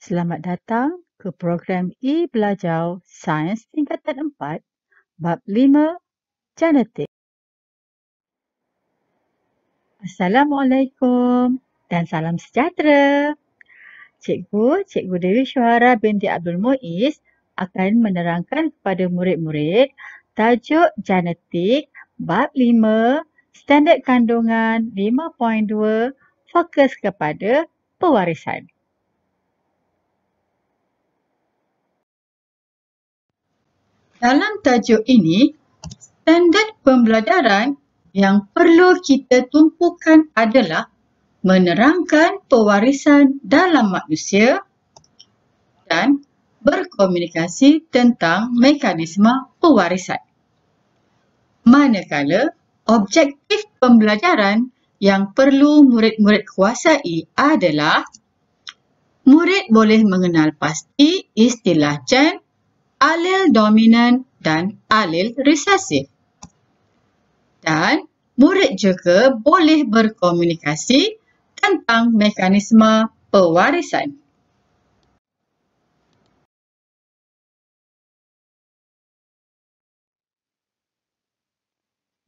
Selamat datang ke program E-Belajar Sains Tingkatan 4, Bab 5, Genetik. Assalamualaikum dan salam sejahtera. Cikgu Dewi Syuhara binti Abdul Muiz akan menerangkan kepada murid-murid tajuk genetik Bab 5, Standard Kandungan 5.2, fokus kepada pewarisan. Dalam tajuk ini, standard pembelajaran yang perlu kita tumpukan adalah menerangkan pewarisan dalam manusia dan berkomunikasi tentang mekanisme pewarisan. Manakala objektif pembelajaran yang perlu murid-murid kuasai adalah murid boleh mengenal pasti istilah gen, alel dominan dan alel resesif. Dan murid juga boleh berkomunikasi tentang mekanisme pewarisan.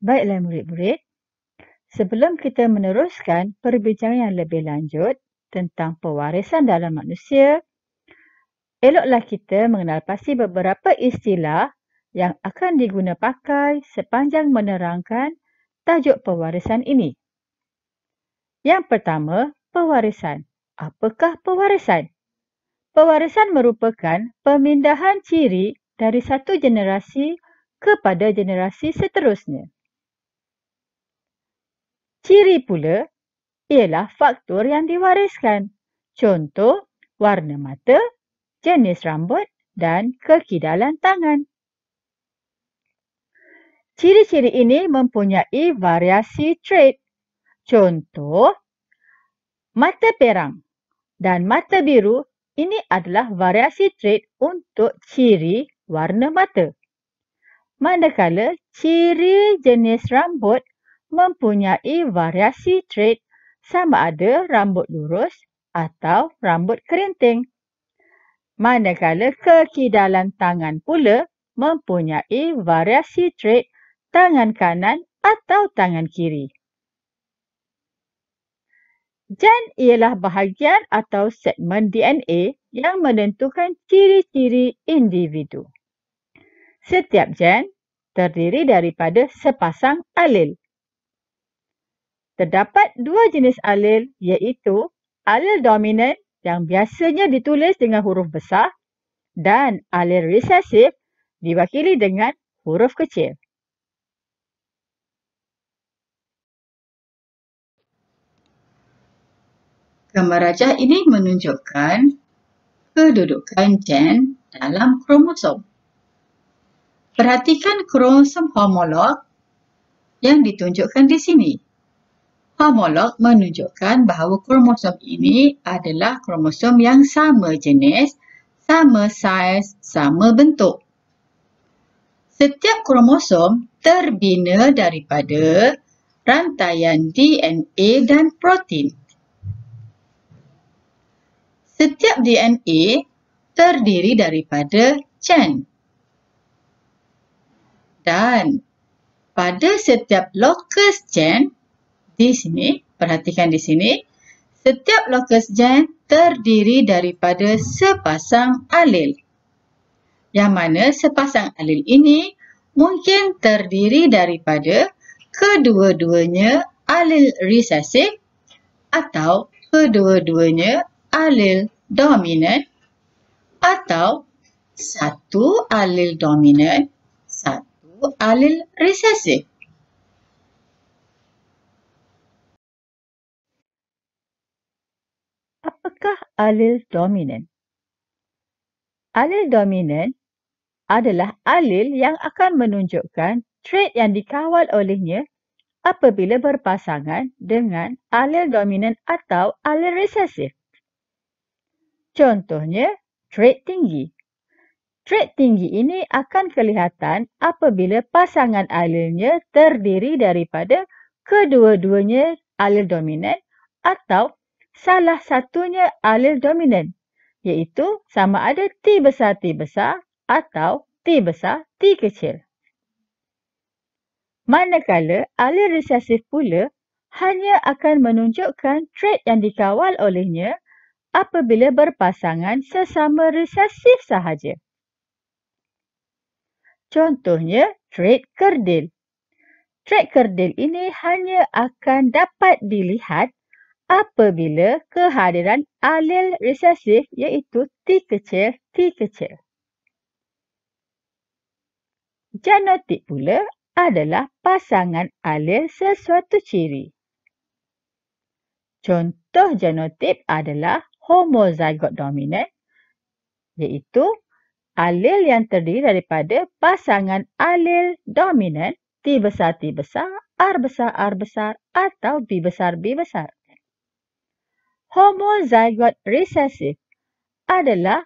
Baiklah murid-murid, sebelum kita meneruskan perbincangan yang lebih lanjut tentang pewarisan dalam manusia, eloklah kita mengenal pasti beberapa istilah yang akan diguna pakai sepanjang menerangkan tajuk pewarisan ini. Yang pertama, pewarisan. Apakah pewarisan? Pewarisan merupakan pemindahan ciri dari satu generasi kepada generasi seterusnya. Ciri pula ialah faktor yang diwariskan. Contoh, warna mata, jenis rambut dan kekidalan tangan. Ciri-ciri ini mempunyai variasi trait. Contoh, mata perang dan mata biru ini adalah variasi trait untuk ciri warna mata. Manakala ciri jenis rambut mempunyai variasi trait sama ada rambut lurus atau rambut kerinting. Manakala kekidalan tangan pula mempunyai variasi trait tangan kanan atau tangan kiri. Gen ialah bahagian atau segmen DNA yang menentukan ciri-ciri individu. Setiap gen terdiri daripada sepasang alel. Terdapat dua jenis alel iaitu alel dominan yang biasanya ditulis dengan huruf besar dan alel resesif diwakili dengan huruf kecil. Gambar rajah ini menunjukkan kedudukan gen dalam kromosom. Perhatikan kromosom homolog yang ditunjukkan di sini. Homolog menunjukkan bahawa kromosom ini adalah kromosom yang sama jenis, sama saiz, sama bentuk. Setiap kromosom terbina daripada rantaian DNA dan protein. Setiap DNA terdiri daripada gen. Dan pada setiap lokus gen, di sini, perhatikan di sini, setiap lokus gen terdiri daripada sepasang alel. Yang mana sepasang alel ini mungkin terdiri daripada kedua-duanya alel resesif atau kedua-duanya alel dominan atau satu alel dominan, satu alel resesif. Apakah alel dominan? Alel dominan adalah alel yang akan menunjukkan trait yang dikawal olehnya apabila berpasangan dengan alel dominan atau alel resesif. Contohnya, trait tinggi. Trait tinggi ini akan kelihatan apabila pasangan alelnya terdiri daripada kedua-duanya alel dominan atau salah satunya alel dominan, iaitu sama ada T besar atau T besar T kecil. Manakala alel resesif pula hanya akan menunjukkan trait yang dikawal olehnya apabila berpasangan sesama resesif sahaja. Contohnya, trait kerdil. Trait kerdil ini hanya akan dapat dilihat apabila kehadiran alel resesif iaitu T kecil, T kecil. Genotip pula adalah pasangan alel sesuatu ciri. Contoh genotip adalah homozygot dominant, iaitu alel yang terdiri daripada pasangan alel dominan T besar, R besar atau B besar. Homozygot resesif adalah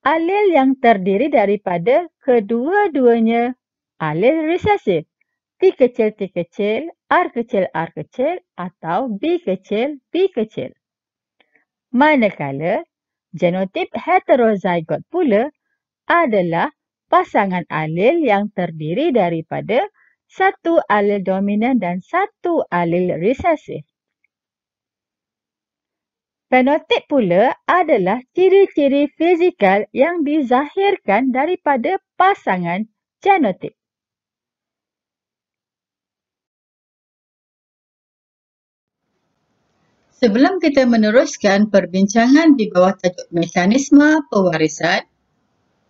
alel yang terdiri daripada kedua-duanya alel resesif, T kecil, R kecil atau B kecil. Manakala genotip heterozygot pula adalah pasangan alel yang terdiri daripada satu alel dominan dan satu alel resesif. Fenotip pula adalah ciri-ciri fizikal yang dizahirkan daripada pasangan genotip. Sebelum kita meneruskan perbincangan di bawah tajuk mekanisme pewarisan,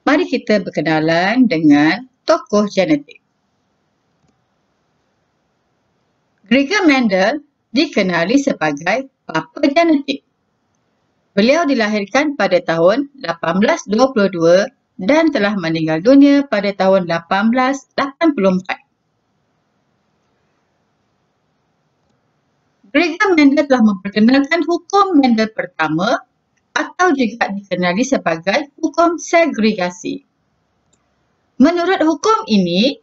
mari kita berkenalan dengan tokoh genetik. Gregor Mendel dikenali sebagai bapa genetik. Beliau dilahirkan pada tahun 1822 dan telah meninggal dunia pada tahun 1884. Gregor Mendel telah memperkenalkan hukum Mendel pertama atau juga dikenali sebagai hukum segregasi. Menurut hukum ini,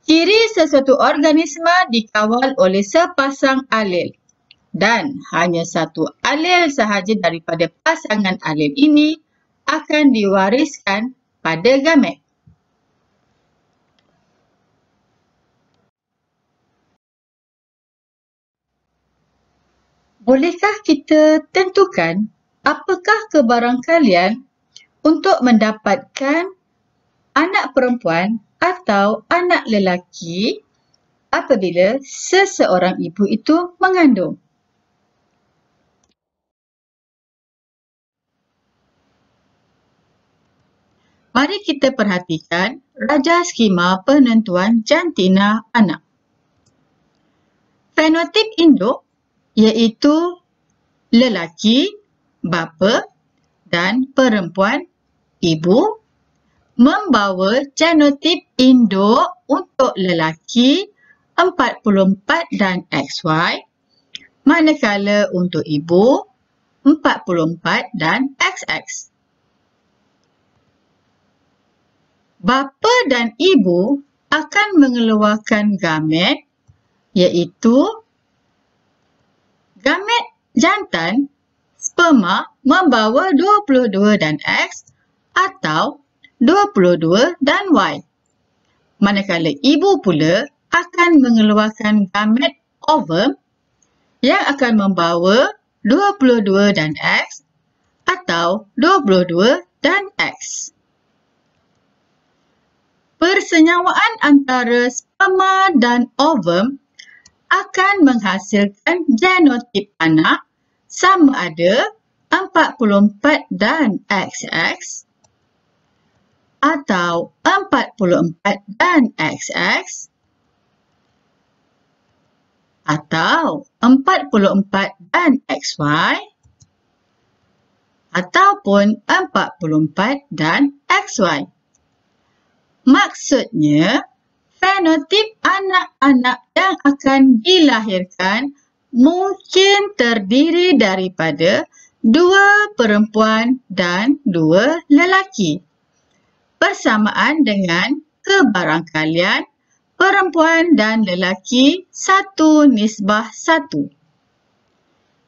ciri sesuatu organisme dikawal oleh sepasang alel dan hanya satu alel sahaja daripada pasangan alel ini akan diwariskan pada gamet. Bolehkah kita tentukan apakah kebarangkalian untuk mendapatkan anak perempuan atau anak lelaki apabila seseorang ibu itu mengandung? Mari kita perhatikan raja skema penentuan jantina anak. Fenotip induk iaitu lelaki, bapa dan perempuan, ibu, membawa genotip induk untuk lelaki 44 dan XY, manakala untuk ibu 44 dan XX. Bapa dan ibu akan mengeluarkan gamet iaitu gamet jantan sperma membawa 22 dan X atau 22 dan Y. Manakala ibu pula akan mengeluarkan gamet ovum yang akan membawa 22 dan X atau 22 dan X. Persenyawaan antara sperma dan ovum akan menghasilkan genotip anak sama ada 44 dan XX atau 44 dan XX atau 44 dan XY ataupun 44 dan XY. Maksudnya, fenotip anak-anak yang akan dilahirkan mungkin terdiri daripada 2 perempuan dan 2 lelaki. Bersamaan dengan kebarangkalian perempuan dan lelaki 1:1.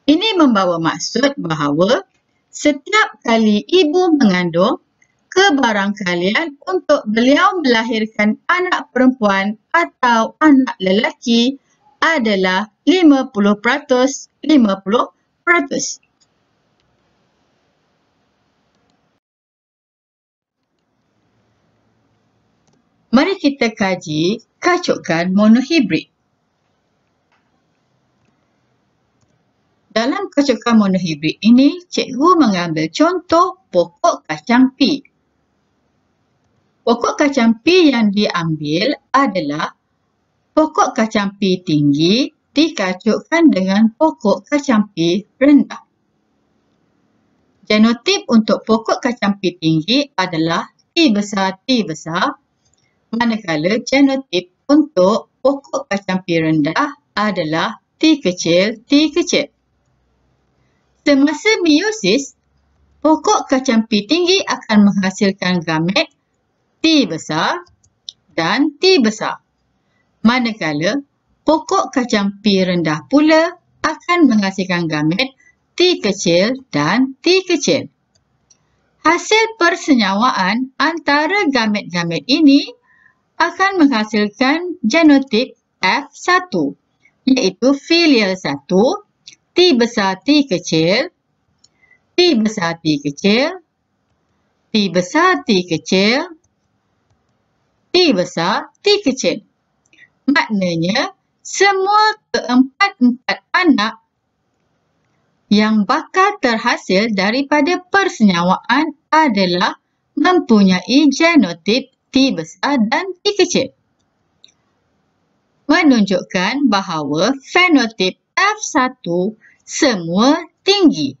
Ini membawa maksud bahawa Setiap kali ibu mengandung, kebarangkalian untuk beliau melahirkan anak perempuan atau anak lelaki adalah 50%, 50%. Mari kita kaji kacukan monohibrid. Dalam kacukan monohibrid ini, cikgu mengambil contoh pokok kacang pea. Pokok kacang pea yang diambil adalah pokok kacang pea tinggi dikacukkan dengan pokok kacang pea rendah. Genotip untuk pokok kacang pea tinggi adalah T besar T besar, manakala genotip untuk pokok kacang pea rendah adalah T kecil T kecil. Semasa meiosis, pokok kacang pea tinggi akan menghasilkan gamet T besar dan T besar. Manakala pokok kacang pea rendah pula akan menghasilkan gamet T kecil dan T kecil. Hasil persenyawaan antara gamet-gamet ini akan menghasilkan genotip F1, iaitu filial 1, T besar T kecil, T besar T kecil, T besar T kecil, T besar T kecil. Maknanya, semua keempat-empat anak yang bakal terhasil daripada persenyawaan adalah mempunyai genotip T besar dan T kecil. Menunjukkan bahawa fenotip F1 semua tinggi.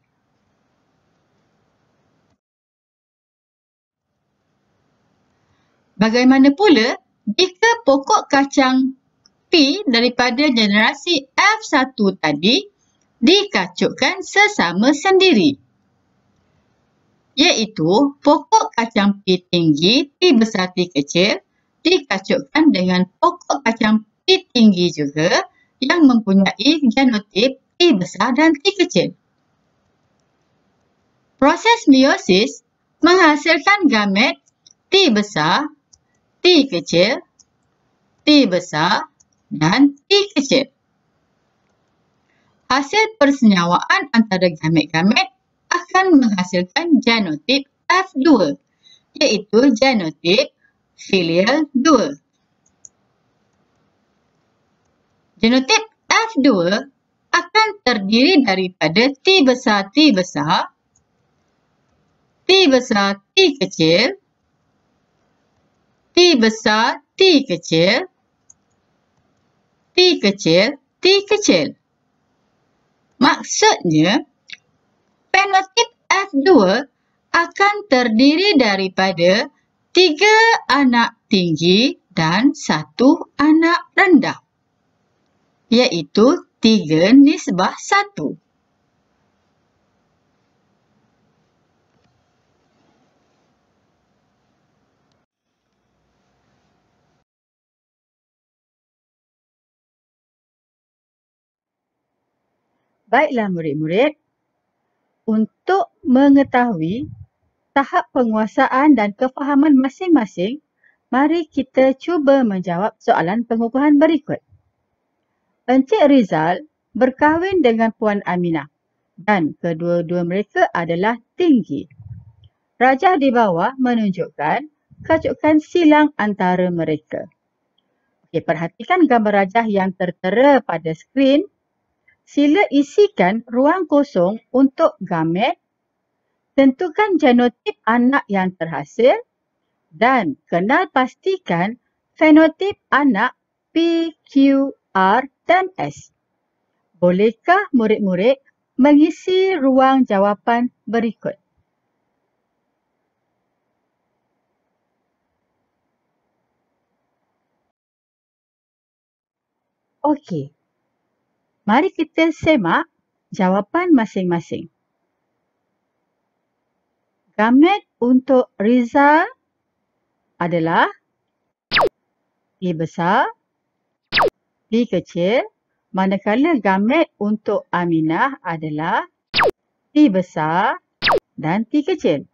Bagaimana pula jika pokok kacang pea daripada generasi F1 tadi dikacukkan sesama sendiri? Iaitu pokok kacang pea tinggi T besar T kecil dikacukkan dengan pokok kacang pea tinggi juga yang mempunyai genotip T besar dan T kecil. Proses meiosis menghasilkan gamet T besar, T kecil, T besar dan T kecil. Hasil persenyawaan antara gamet-gamet akan menghasilkan genotip F2, iaitu genotip filial 2. Genotip F2 akan terdiri daripada T besar T besar, T besar T kecil, T besar T kecil, T kecil T kecil. Maksudnya, fenotip F2 akan terdiri daripada 3 anak tinggi dan 1 anak rendah, iaitu 3:1. Baiklah murid-murid, untuk mengetahui tahap penguasaan dan kefahaman masing-masing, mari kita cuba menjawab soalan pengukuhan berikut. Encik Rizal berkahwin dengan Puan Aminah dan kedua-dua mereka adalah tinggi. Rajah di bawah menunjukkan kacukan silang antara mereka. Okey, perhatikan gambar rajah yang tertera pada skrin. Sila isikan ruang kosong untuk gamet, tentukan genotip anak yang terhasil dan kenal pastikan fenotip anak P, Q, R dan S. Bolehkah murid-murid mengisi ruang jawapan berikut? Okey. Mari kita semak jawapan masing-masing. Gamet untuk Rizal adalah T besar, T kecil, manakala gamet untuk Aminah adalah T besar, dan T kecil.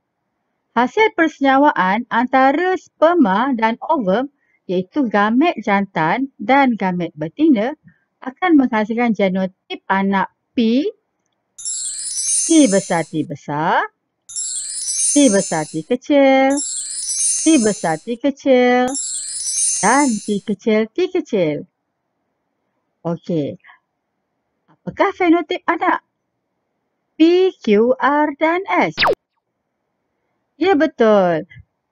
Hasil persenyawaan antara sperma dan ovum iaitu gamet jantan dan gamet betina akan menghasilkan genotip anak P, T besar T besar, T besar T kecil, T besar T kecil dan T kecil T kecil. Okey. Apakah fenotip anak? P, Q, R dan S. Ya betul.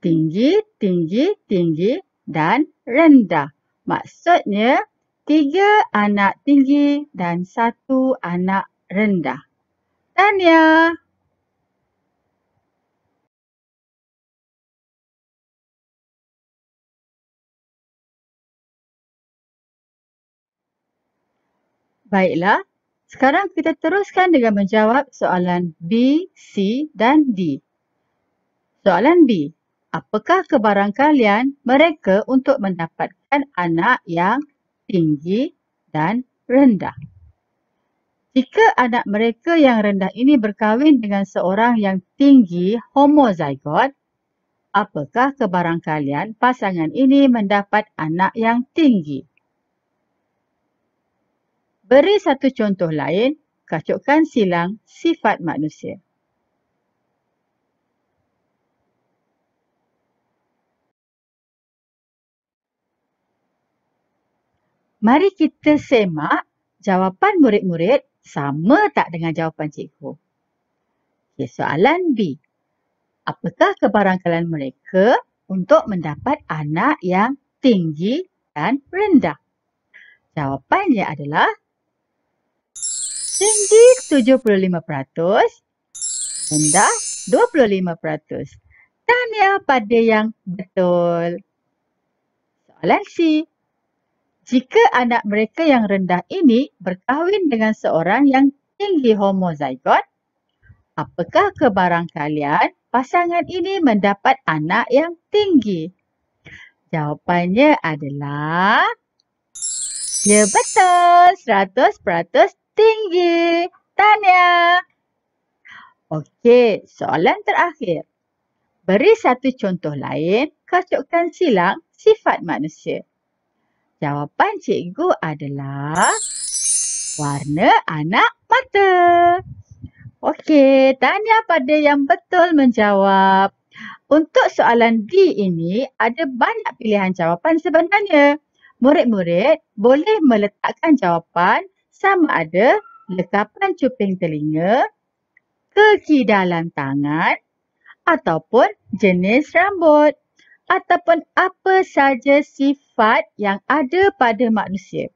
Tinggi, tinggi, tinggi dan rendah. Maksudnya 3 anak tinggi dan 1 anak rendah. Tahniah. Baiklah, sekarang kita teruskan dengan menjawab soalan B, C dan D. Soalan B. Apakah kebarangkalian mereka untuk mendapatkan anak yang tinggi dan rendah? Jika anak mereka yang rendah ini berkahwin dengan seorang yang tinggi homozygot, apakah kebarangkalian pasangan ini mendapat anak yang tinggi? Beri satu contoh lain, kacukkan silang sifat manusia. Mari kita semak jawapan murid-murid sama tak dengan jawapan cikgu. Okay, soalan B. Apakah kebarangkalian mereka untuk mendapat anak yang tinggi dan rendah? Jawapannya adalah tinggi 75%, rendah 25%. Tahniah pada yang betul. Soalan C. Jika anak mereka yang rendah ini berkahwin dengan seorang yang tinggi homozygot, apakah kebarangkalian pasangan ini mendapat anak yang tinggi? Jawapannya adalah ya betul, 100% tinggi. Tahniah. Okey, soalan terakhir. Beri satu contoh lain, kacukkan silang sifat manusia. Jawapan cikgu adalah warna anak mata. Okey, tahniah pada yang betul menjawab. Untuk soalan D ini, ada banyak pilihan jawapan sebenarnya. Murid-murid boleh meletakkan jawapan sama ada lekapan cuping telinga, kekidalan tangan, ataupun jenis rambut, ataupun apa saja sifat yang ada pada manusia.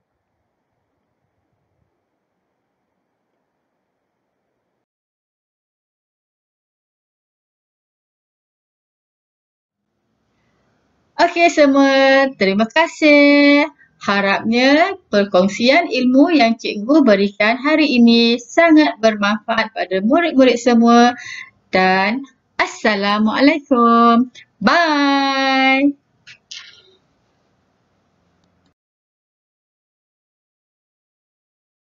Okey semua, terima kasih. Harapnya perkongsian ilmu yang cikgu berikan hari ini sangat bermanfaat pada murid-murid semua dan Assalamualaikum. Bye.